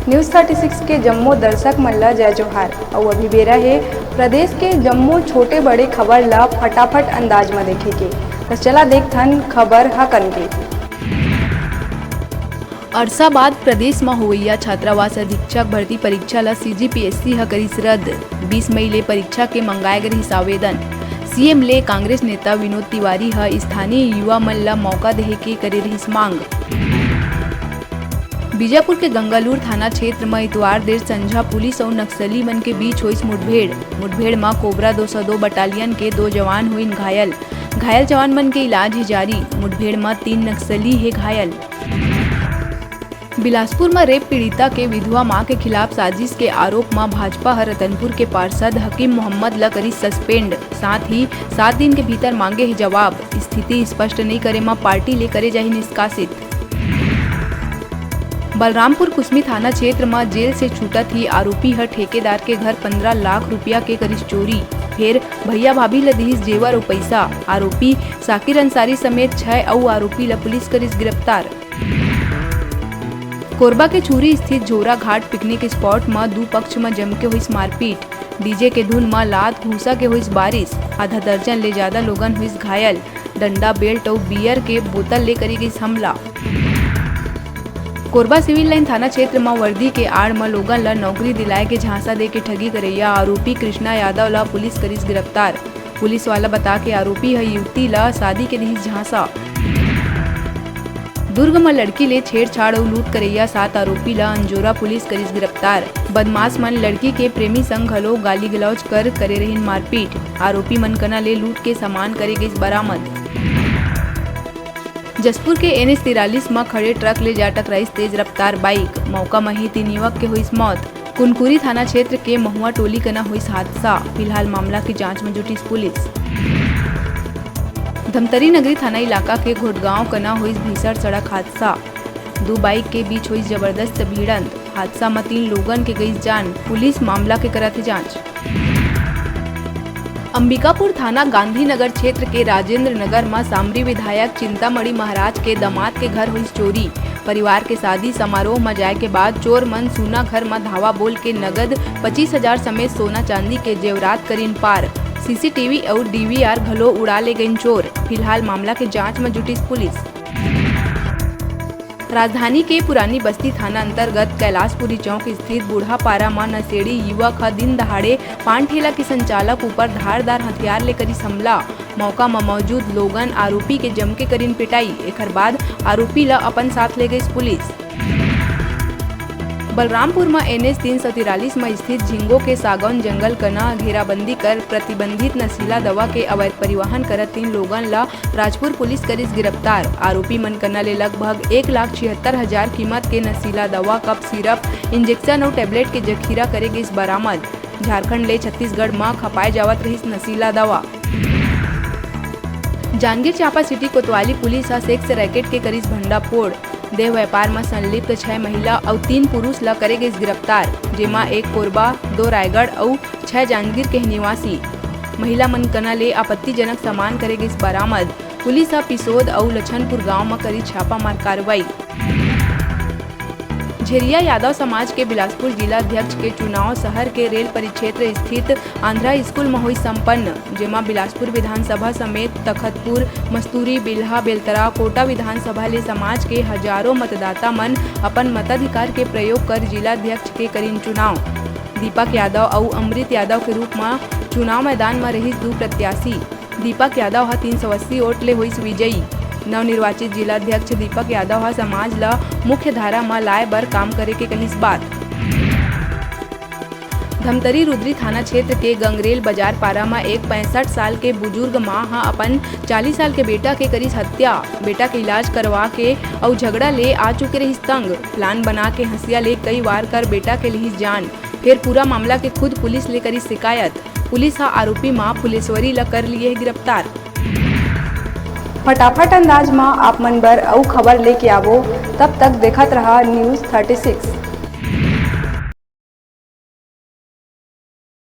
News 36 के जम्मू दर्शक मन ला जय जोहार। और अभी बेरा है प्रदेश के जम्मू छोटे बड़े खबर ला फटाफट अंदाज में देखे के। तो चला देखथन खबर हकन के। अरसा बाद प्रदेश में होइया छात्रावास अधीक्षक भर्ती परीक्षा ला CGPSC ह करिस रद्द। 20 मई ले परीक्षा के मंगाए गए हिस आवेदन। सीएम ले कांग्रेस नेता विनोद तिवारी ह स्थानीय युवा मन ला मौका देहे के करे रहिस मांग। बीजापुर के गंगालूर थाना क्षेत्र में इतवार देर संझा पुलिस और नक्सली मन के बीच हुई मुठभेड़ में कोबरा 202 बटालियन के 2 जवान हुई घायल। जवान मन के इलाज ही जारी। मुठभेड़ में 3 नक्सली है घायल। बिलासपुर में रेप पीड़िता के विधवा मां के खिलाफ साजिश के आरोप में भाजपा रतनपुर के पार्षद हकीम मोहम्मद ला करी सस्पेंड। साथ ही 7 दिन के भीतर मांगे है जवाब। स्थिति स्पष्ट नहीं करे में पार्टी ले करे जाही निष्कासित। बलरामपुर कुसमी थाना क्षेत्र में जेल से छूटा थी आरोपी हर ठेकेदार के घर 15 लाख रुपया के करिस चोरी। फिर भैया भाभी ला दिहिस जेवर और पैसा। आरोपी साकिर अंसारी समेत 6 और आरोपी ला पुलिस करिस गिरफ्तार। कोरबा के चूरी स्थित झोरा घाट पिकनिक स्पॉट में 2 पक्ष में जम के हुई मारपीट। डीजे के धुन में लात भूसा के हुई बारिश। आधा दर्जन ले ज्यादा लोगन हुई घायल। डंडा बेल्ट और बियर के बोतल ले करी गई हमला। कोरबा सिविल लाइन थाना क्षेत्र में वर्दी के आड़ में लोगन ला नौकरी दिलाए के झांसा दे के ठगी करैया आरोपी कृष्णा यादव ला पुलिस करिस गिरफ्तार। पुलिस वाला बता के आरोपी है युवती ला शादी के दिहिस झांसा। दुर्ग में लड़की ले छेड़छाड़ और लूट करैया 7 आरोपी ला अंजोरा पुलिस करिस गिरफ्तार। बदमाश मन लड़की के प्रेमी संग घलो गाली गलौज कर करे रहिन मारपीट। आरोपी मन कना ले लूट के सामान करे गइस बरामद। जसपुर के NH 43 में खड़े ट्रक ले जा टकराइस तेज रफ्तार बाइक। मौका में ही 3 युवक के हुई मौत। कुनकुरी थाना क्षेत्र के महुआ टोली कना हुई हादसा। फिलहाल मामला की जांच में जुटी पुलिस। धमतरी नगरी थाना इलाका के घोटगांव कना हुई भीषण सड़क हादसा। 2 बाइक के बीच हुई जबरदस्त भिड़ंत। हादसा में 3 लोगन के गई जान। पुलिस मामला के करत जांच। अंबिकापुर थाना गांधीनगर क्षेत्र के राजेंद्र नगर में सामरी विधायक चिंतामणि महाराज के दामाद के घर हुई चोरी। परिवार के शादी समारोह में जाए के बाद चोर मन सूना घर में धावा बोल के नगद 25,000 समेत सोना चांदी के जेवरात करीन पार। CCTV और DVR घलो उड़ा ले गईन चोर। फिलहाल मामला के जांच में जुटी पुलिस। राजधानी के पुरानी बस्ती थाना अंतर्गत कैलाशपुरी चौक स्थित बूढ़ापारा में नशेड़ी युवक दिन दहाड़े पान ठेला के संचालक ऊपर धारदार हथियार ले करी हमला। मौका में मौजूद लोगन आरोपी के जम के करीन पिटाई। एकर बाद आरोपी ला अपन साथ ले गई पुलिस। बलरामपुर में NH 343 में स्थित झिंगो के सागौन जंगल कना घेराबंदी कर प्रतिबंधित नशीला दवा के अवैध परिवहन करत 3 लोगन ला राजपुर पुलिस करिस गिरफ्तार। आरोपी मन कना ले लगभग 1,76,000 कीमत के नशीला दवा, कप सिरप, इंजेक्शन और टेबलेट के जखीरा करे गइस बरामद। झारखंड ले छत्तीसगढ़ में खपाए जावत रहिस नशीला दवा। जांजगीर चांपा सिटी कोतवाली पुलिस सेक्स रैकेट के करिस भंडाफोड़। देह व्यापार में संलिप्त 6 महिला और 3 पुरुष ला करे गए गिरफ्तार। जेमा 1 कोरबा, 2 रायगढ़ और 6 जांजगीर के निवासी। महिला मन कना ले आपत्तिजनक सामान करे गए बरामद। पुलिस पिसोद और लछनपुर गांव में करी छापामार कार्रवाई। झेरिया यादव समाज के बिलासपुर जिला अध्यक्ष के चुनाव शहर के रेल परिक्षेत्र स्थित आंध्रा स्कूल में हुई संपन्न। जेमा बिलासपुर विधानसभा समेत तखतपुर, मस्तूरी, बिल्हा, बेलतरा, कोटा विधानसभा ले समाज के हजारों मतदाता मन अपन मताधिकार के प्रयोग कर जिला अध्यक्ष के करीन चुनाव। दीपक यादव और अमृत यादव के रूप में चुनाव मैदान में रही 2 प्रत्याशी। दीपक यादव 380 वोट ले हुई विजयी। नवनिर्वाचित जिला अध्यक्ष दीपक यादव समाज ला मुख्य धारा में लाए बर काम करे के कहिस बात। धमतरी रुद्री थाना क्षेत्र के गंगरेल बाजार पारा में एक 65 साल के बुजुर्ग मां अपन 40 साल के बेटा के करिस हत्या। बेटा के इलाज करवा के और झगड़ा ले आ चुके रहिस तंग। प्लान बना के हंसिया ले कई वार कर बेटा के लिहिस जान। फिर पूरा मामला के खुद पुलिस ले करी शिकायत। पुलिस आरोपी मां फुलेश्वरी ला कर लिए गिरफ्तार। फटाफट अंदाज में आप मन बर अउ खबर लेके आवो। तब तक देखत रहा न्यूज़ 36।